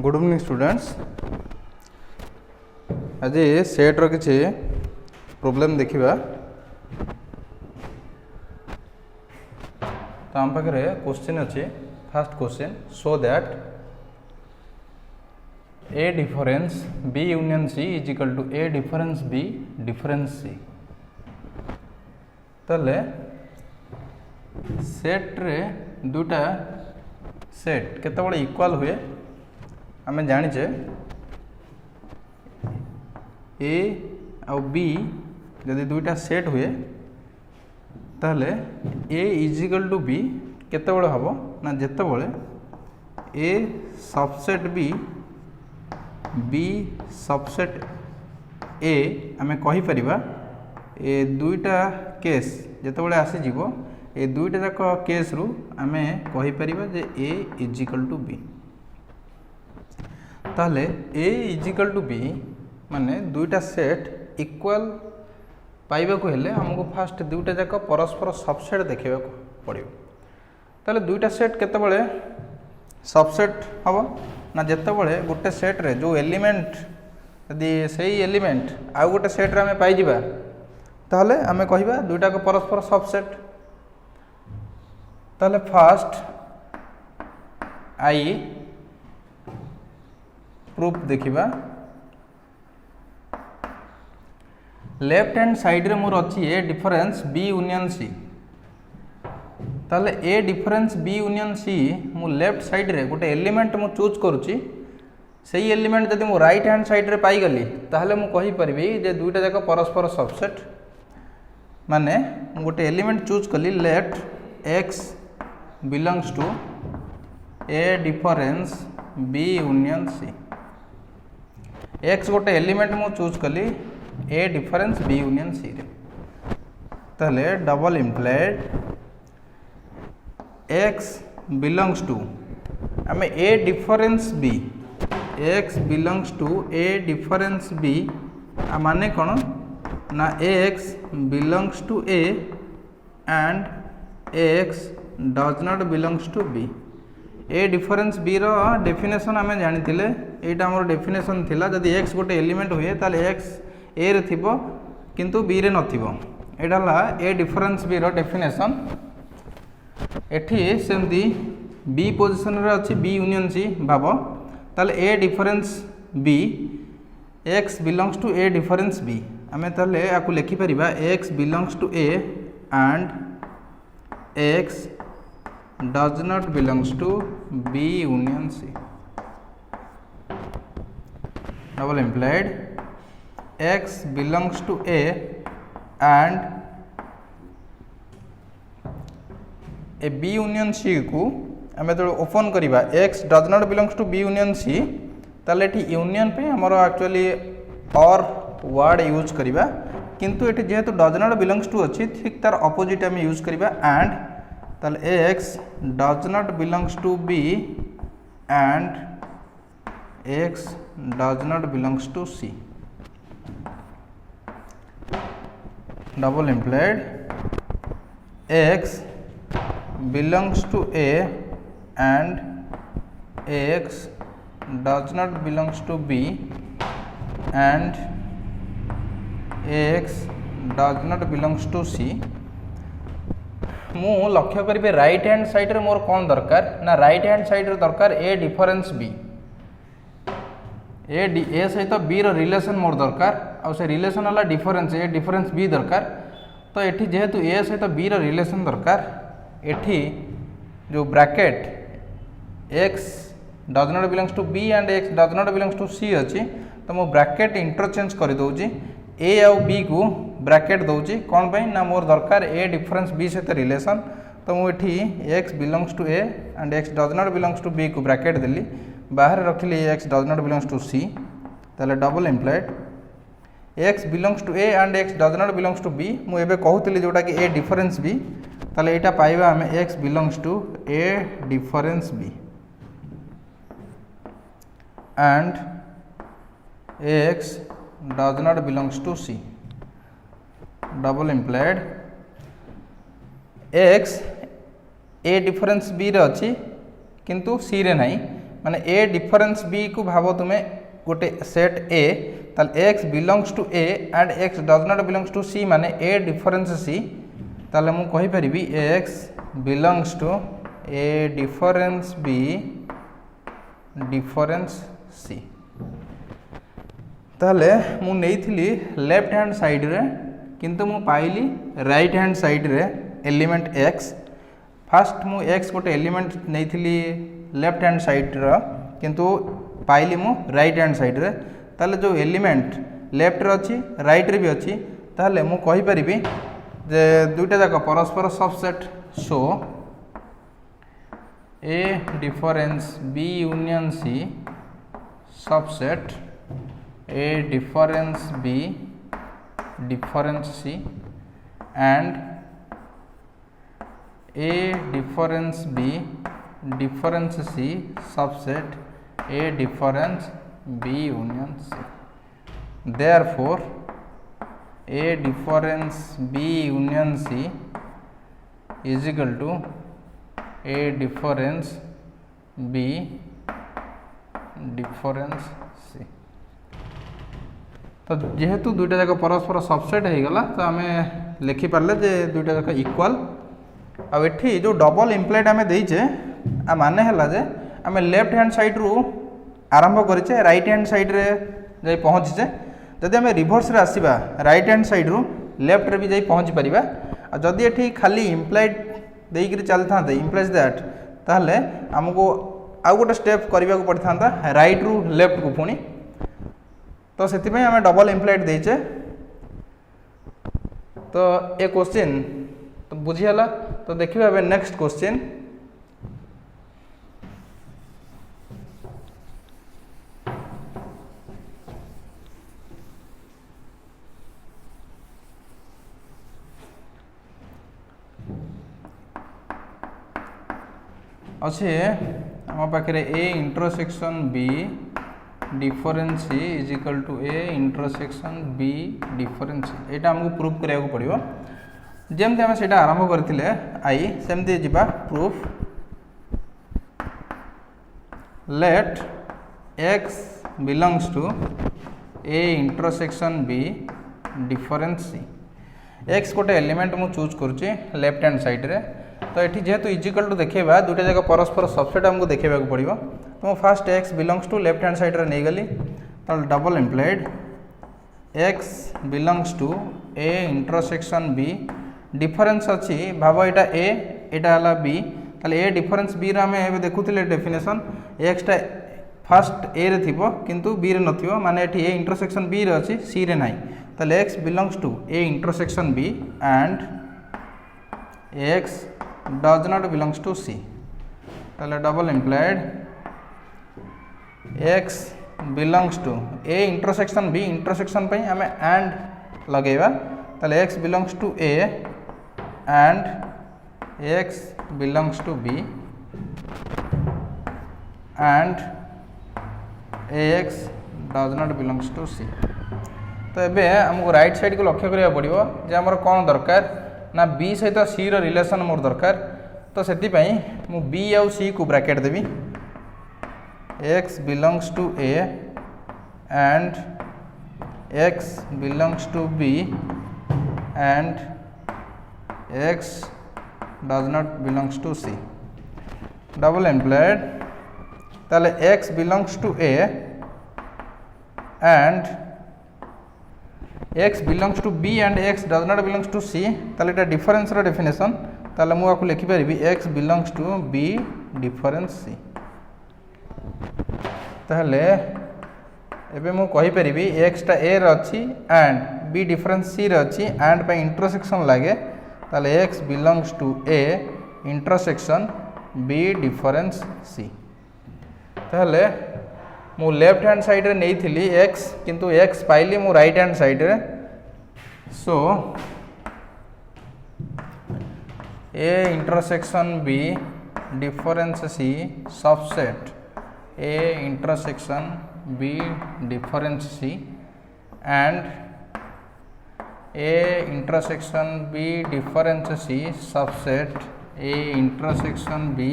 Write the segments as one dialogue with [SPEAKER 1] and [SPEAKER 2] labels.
[SPEAKER 1] Good evening students. आज set रो किछि प्रॉब्लम देखिबा। तो हम पाखरे क्वेश्चन अछि। First question, show that A difference B union C is equal to A difference B difference C. तले सेट रे दुटा सेट केते बळे इक्वल हुए आमे जानिचे। ए और बी जदि दुईटा सेट हुए ताहले ए इज इक्वल टू बी केते बळे हबो ना जेते बळे ए सबसेट बी सबसेट ए आमे कहि परिबा। ए दुईटा केस जेते बळे आसी जीवो ए दुईटा जाक केस रु आमे कहि परिबा जे ए इज इक्वल टू बी। ताहले ए इज इक्वल टू बी माने दुईटा सेट इक्वल पाइबा को हेले हमको फास्ट दुईटा जाक परस्पर सबसेट देखा पड़ो। ताहले दुईटा सेट केते बळे सबसेट हम ना जेते बळे गोटे सेट रे जो एलिमेंट यदि सही एलिमेंट आउ गोटे सेट रे आमे पाई जिबा ताहले आमे कहिबा दुईटा को परस्पर सबसेट। ताहले फास्ट आई प्रूफ देखिबा। लेफ्ट हैंड साइड रे मोर अछि ए डिफरेंस बी यूनियन सी। ताले ए डिफरेंस बी यूनियन सी मु लेफ्ट साइड रे गोटे एलिमेंट मु चूज करूची। सही एलिमेंट जदि मु राइट हैंड साइड रे पाई गली ताहले मु कहि परबी जे दुईटा जाक परस्पर सबसेट। माने मु गोटे एलिमेंट चूज कली let x belongs to A difference B union C. X गोटे एलिमेंट मु चूज कली A difference B union C रे। ताहले double implied x belongs to आमे A difference B x belongs to A difference B माने कौन ना x belongs to A and x does not belongs to B. A difference B रो definition आमे जानिथिले। एटा हमर डेफिनेशन थिला जदि एक्स गोटे एलिमेंट हुए ताले एक्स ए रे थिबो किंतु बी रे नथिबो। एटा ला ए डिफरेंस बी रो डेफिनेशन। एठी सेमदी बी पोजीशन रे अछि बी यूनियन सी भाबो। ताले A difference B x belongs to A difference B आमे ताले आकु लिखि परिबा x belongs to A and x does not belongs to B union C. Double implied X belongs to A and a B union C को आमे तो open करिबा X does not belongs to B union C ताले एठी union पे हमरो actually और word use करिबा किंतु एठी जेहेतु does not belongs to अछि ठीक तार ऑपोजिट आमे यूज करिबा and ताले x does not belongs to b and x does not belongs to c. Double implied x belongs to a and x does not belongs to b and x does not belongs to c. मु लक्ष्य करी right hand side रे मोर कौन दरकार ना right hand side रे दरकार A difference B ए सहित बी रो रिलेशन मोर दरकार आ से रिलेशन वाला डिफरेंस ए डिफरेंस बी दरकार। तो एठी जेहेतु ए सहित बी रो रिलेशन दरकार एठी जो bracket x does not belongs to B and x does not belongs to C अछि। तो मो ब्रैकेट इंटरचेंज कर दोउची ए आउ बी को ब्रैकेट दौची कौन पाई ना मोर दरकार ए डिफरेंस बी सहित रिलेशन। तो मुझे x belongs to A and x does not belongs to B को ब्रैकेट देली बाहर रखिली x does not belongs to C. ताले double implied x belongs to A and x does not belongs to B मुझे कहूली जोटा कि ए difference B ताले एटा पाइबा आमे X belongs to A difference B and x does not belongs to C. Double implied X A difference B रे अछि किंतु सी रे नाही माने ए डिफरेंस बी को भाव तुम्हें गोटे सेट ए ताले x belongs to A and x does not belongs to C माने ए डिफरेंस सी ताले मु कहि परिबी x belongs to A difference B difference C. ताले मु नेइथिली लेफ्ट हैंड साइड रे किंतु मु पाइली राइट हैंड साइड रे एलिमेंट एक्स। फास्ट मु एक्स गोटे एलिमेंट नेइथिली लेफ्ट हैंड साइड रो किंतु पाइली मु राइट हैंड साइड रे ताले जो एलिमेंट लेफ्ट रे अछि राइट रे भी अछि ताले मु कहि परिबी जे दुईटा जाक परस्पर subset so A difference B union C subset A difference B difference C and A difference B difference C subset A difference B union C. Therefore A difference B union C is equal to A difference B difference C. तो जेहेतु दुईटा जाक परस्पर subset हो गला तो आम लिखि पारे जे दुईटा जाक इक्वाल आठी जो डबल इम्प्लाइड आम देचे आ माने है जे आम लेफ्ट हैंड साइड रु आरंभ करें राइट हैंड साइड रे जाई पहुँचे जदि आम रिभर्स रे आसीबा राइट हैंड साइड रु लेफ्ट रे भी जाई पहुँची परिबा आ जदि एठी खाली इम्प्लाइड देइकरी चल था इम्प्लाइज दैट ताहले हमको आउ गोटे स्टेप करने को पड़ था राइट रु लेफ्ट को पुणी तो से आम डबल इम्प्लाइड देचे। तो ए क्वेश्चन तो बुझीगला तो देखिए अब नेक्स्ट क्वेश्चन अच्छे आम पाखे A intersection B difference C is equal to A intersection B difference C यहाँ आमको प्रूफ करा पड़ो जमती आम से आरंभ करते आई सेमती जीवा proof let x belongs to A intersection B difference C. X गोटे एलिमेंट मु चूज करुच्ची लेफ्ट हैंड साइड रे तो ये जेहेतु इजिकल टू देखा दुईटा जाक परस्पर सबसेट आमको देखा पड़ो तो मैं fast X belongs to left hand side रे नहीं गली तो double implied x belongs to A intersection B difference अच्छी भाव यहाँ है बी ताले ए डिफरेंस बी रे आम देखुले डेफिनेशन एक्सटा फास्ट ए रे थिबो किंतु बी रे नथिबो माने एठी ए इंटरसेक्शन बी रे अछि सी रे नाही ताले x belongs to A intersection B and x does not belongs to C ताले double implied x belongs to A intersection B intersection पे आम एंड लगेगा ताले x belongs to A and x belongs to B and x does not belongs to C. तो ये आमको right side को लक्ष्य करा पड़ो जे आमर कौन दरकार ना बी सहित सी रो रिलेशन मोर दरकार तो से मु बी आउ सी को ब्रैकेट देवी x belongs to A and x belongs to B and x does not belongs to C double employed ताले x belongs to A and x belongs to B and x does not belongs to C ताले एटा difference रो definition ताले मु आपको लिखि परिबी x belongs to B difference C ताले एबे मु कहि परिबी एक्स टा ए रे अछि एंड बी डिफरेंस सी रे अछि एंड पे इंटरसेक्शन लागे ताले x belongs to A intersection B difference C ताले मु लेफ्ट हैंड साइड रे नहीं थिली एक्स किंतु एक्स पाइली मु राइट हैंड साइड रे so A intersection B difference C subset A intersection B difference C and A intersection B difference C subset A intersection B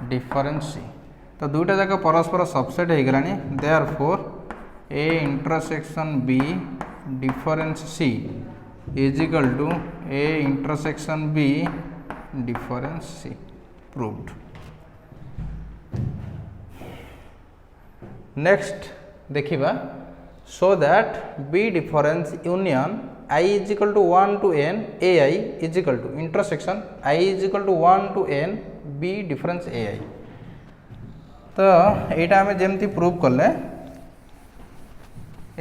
[SPEAKER 1] difference C तो दुईटा जाक परस्पर subset हो गलानी therefore A intersection B difference C is equal to A intersection B difference C proved. Next देखिबा so that B difference union I is equal to 1 to n ai is equal to intersection I is equal to 1 to n b difference ai। तो यहाँ आम जमती prove कले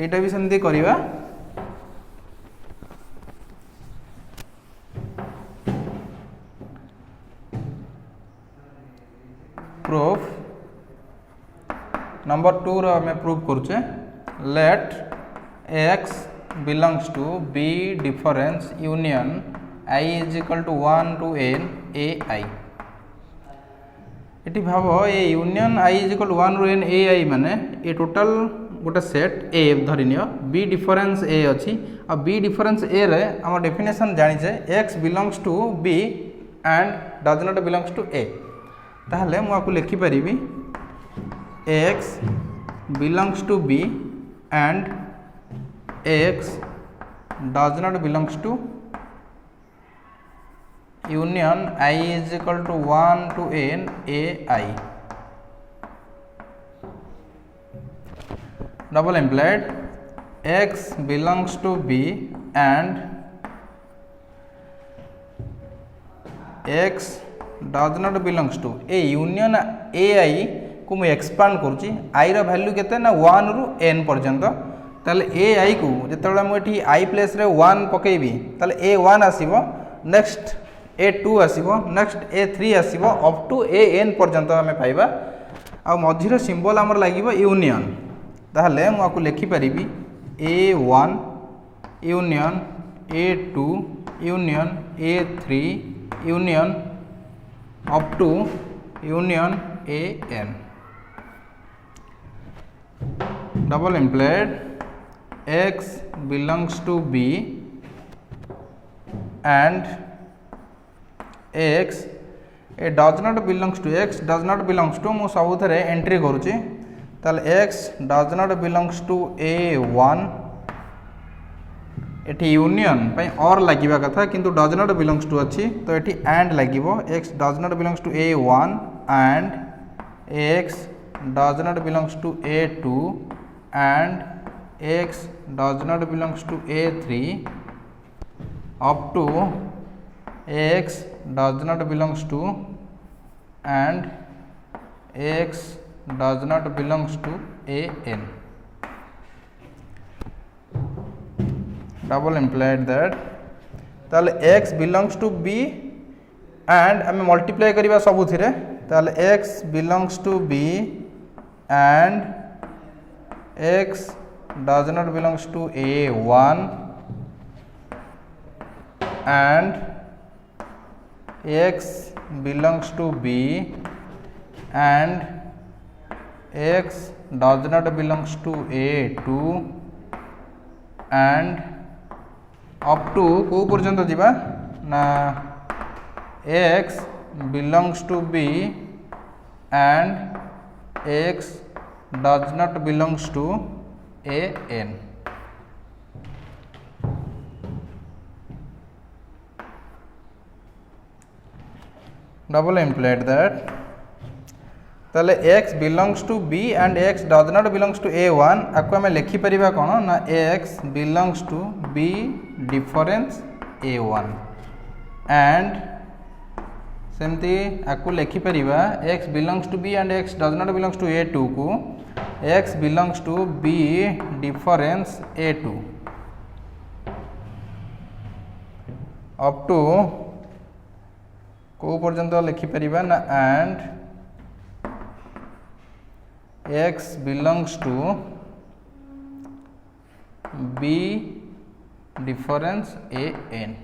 [SPEAKER 1] यहाँ भी सेमती करिबा। प्रूफ नंबर 2 रो आम प्रूव करुचे late x belongs to b difference union I is equal to 1 to n ai। ये भाव A union I is equal to 1 ru n ai माने ये टोटल गोटे सेट ए धरी नियो b डिफरेंस a अच्छी आ b difference a रे आम definition जानिचे x belongs to b and does not belongs to a। ताहले मु आपको लिखि परिबी x belongs to b and x does not belongs to union I is equal to 1 to n ai। double implied x belongs to b and x does not belongs to a union ai को मु expand करूची आई रो value केते ना 1 रु n पर्यंत। ताले ए आई को जिते मुझे आई प्लेस रे 1 पकेबी ताले ए 1 आसीबो नेक्स्ट ए 2 आसीबो नेक्स्ट ए 3 आसीबो अप टू ए n पर्यंत आमे पाइबा आ मझिर सिंबल हमर लागिबो यूनियन। ताहले मु आपको लिखि परिबी a1 union a2 union a3 union up to union an। Double implied x belongs to b and x a does not belongs to x does not belongs to मु सब थरे एंट्री करूची ताले x does not belongs to a1 एठी union पई और लागिबा कथा किंतु does not belongs to अछि तो एठी and लागिबो x does not belongs to a1 and x does not belongs to a2 and x does not belongs to a3 up to x does not belongs to and x does not belongs to an। double implied that ताले x belongs to b and आम multiply करिबा सबु थिरे ताले x belongs to b and x does not belongs to a1 and x belongs to b and x does not belongs to a2 and up to को पर्यंत जिबा ना x belongs to b and x does not belongs to an। double implied that ताले x belongs to b and x does not belongs to a1 आपको हमें लिखि परिबा कोन ना x belongs to b difference a1 and सेमती आपको लिखि परिबा x belongs to b and x does not belongs to a2 को x belongs to b difference a2 up to को पर्यंत लिखि परिबा ना and x belongs to b difference an।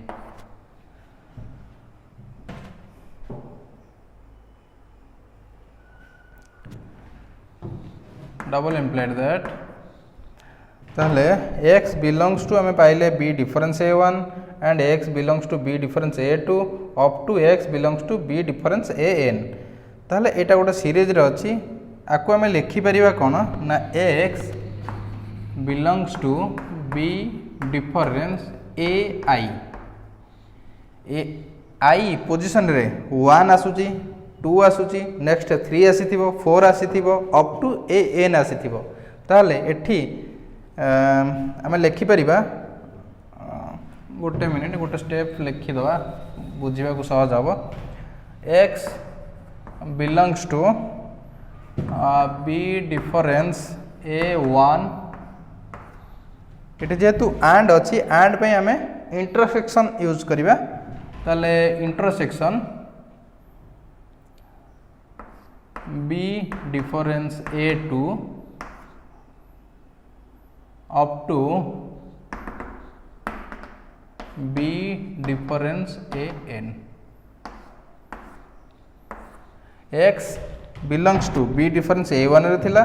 [SPEAKER 1] double implied that ताहले x belongs to हमें पाइले b difference a1 and x belongs to b difference a2 up to x belongs to b difference an। ताहले एटा गोटे series रे अछि आपको आम लिखिपर कौन ना x belongs to B difference A I position रे 1 आसूची 2 आसूची नेक्स्ट 3 आसी 4 आसी अप टू एन आसी ताहले एठी आम लिखिपर गोटे मिनिट गोटे स्टेप लिखिदवा बुझा सहज हम x belongs to B difference A1 ये जेहेतु एंड अच्छी एंड पे आम इंटरसेक्शन यूज करवा ताले intersection B difference A2 up to B difference AN x belongs to B difference A1 रे थिला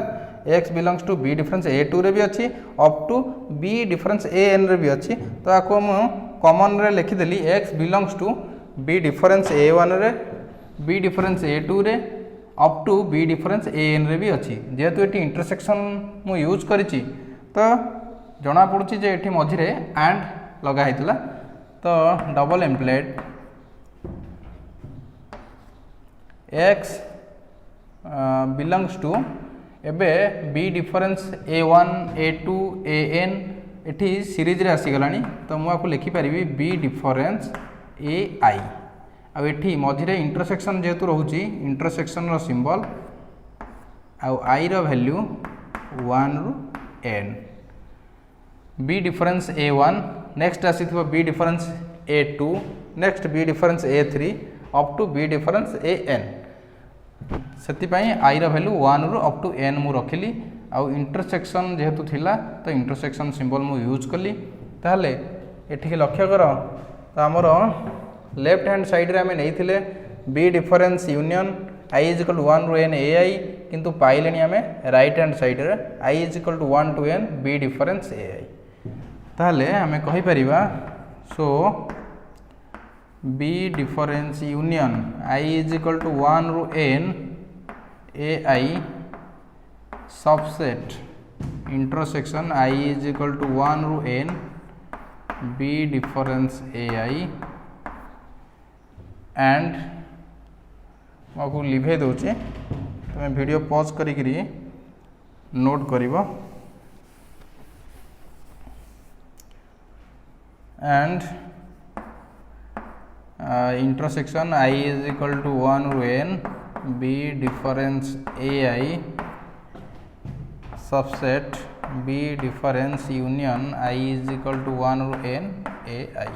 [SPEAKER 1] x belongs to B difference A2 रे भी अच्छी up to B difference AN रे भी अच्छी तो आपको मु कॉमन रे लिखिदेली x belongs to B difference A1 रे बी डिफरेन्स A2 रे up to B difference AN रे भी अच्छी जेहेतु ये इंटरसेक्शन मु यूज करिछि तो जना पड़ुछि जे एठी मझिरे एंड लगा हैतला तो double employed x belongs to एबे B difference A1 A2 AN एठी सीरीज रे आसीगलानी तो मुझे लिखिपारि बी डिफरेन्स AI आ एठी मझिरे इंटरसेक्शन जेहेतु रोची इंटरसेक्शन रो सिंबल आ आई रो वैल्यू 1 रु n B difference A1 next आसी B difference A2 next B difference A3 up to B difference AN से आई वैल्यू 1 रु अप टू n मु रखिली आउ इंटरसेक्शन जेहेतु थिला तो इंटरसेक्शन सिंबल मु यूज कली ताहले एठी लक्ष्य कर तो आमर लेफ्ट हैंड साइड रे आमे नैथिले B difference union i is equal to 1 रु n AI किंतु पाइलेनी आमे राइट हैंड साइड रे i is equal to 1 to n B difference AI ताहले आमे कहि परिबा so B difference union i is equal to 1 रु n AI subset intersection i is equal to 1 रु n B difference AI and मको लिभे दौचे तुम वीडियो पॉज करी note करिवो and intersection i is equal to 1 रु n B difference AI subset B difference union i is equal to 1 रु n AI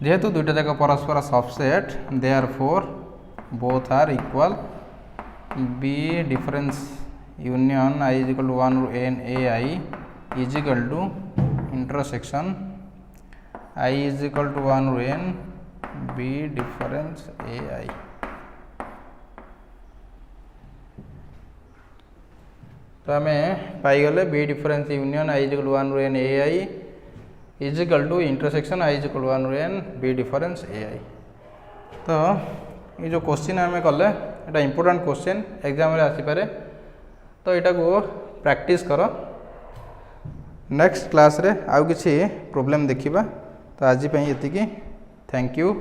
[SPEAKER 1] जेहेतु दुईटा जाक परस्पर सबसेट therefore both are equal B difference union i is equal to 1 रु n AI is equal to intersection i is equal to 1 रु n B difference AI तो आम पाईगले B difference union i is equal to 1 रु n AI is equal to intersection i is equal to 1 रु n B difference AI तो ये जो question आम कले यहाँ इंपोर्टेंट क्वेश्चन एग्जाम रे आसीपारे तो यहाँ को प्रैक्टिस कर नेक्स्ट क्लास रे आउ किसी प्रॉब्लम देखिबा तो आज ये थैंक यू।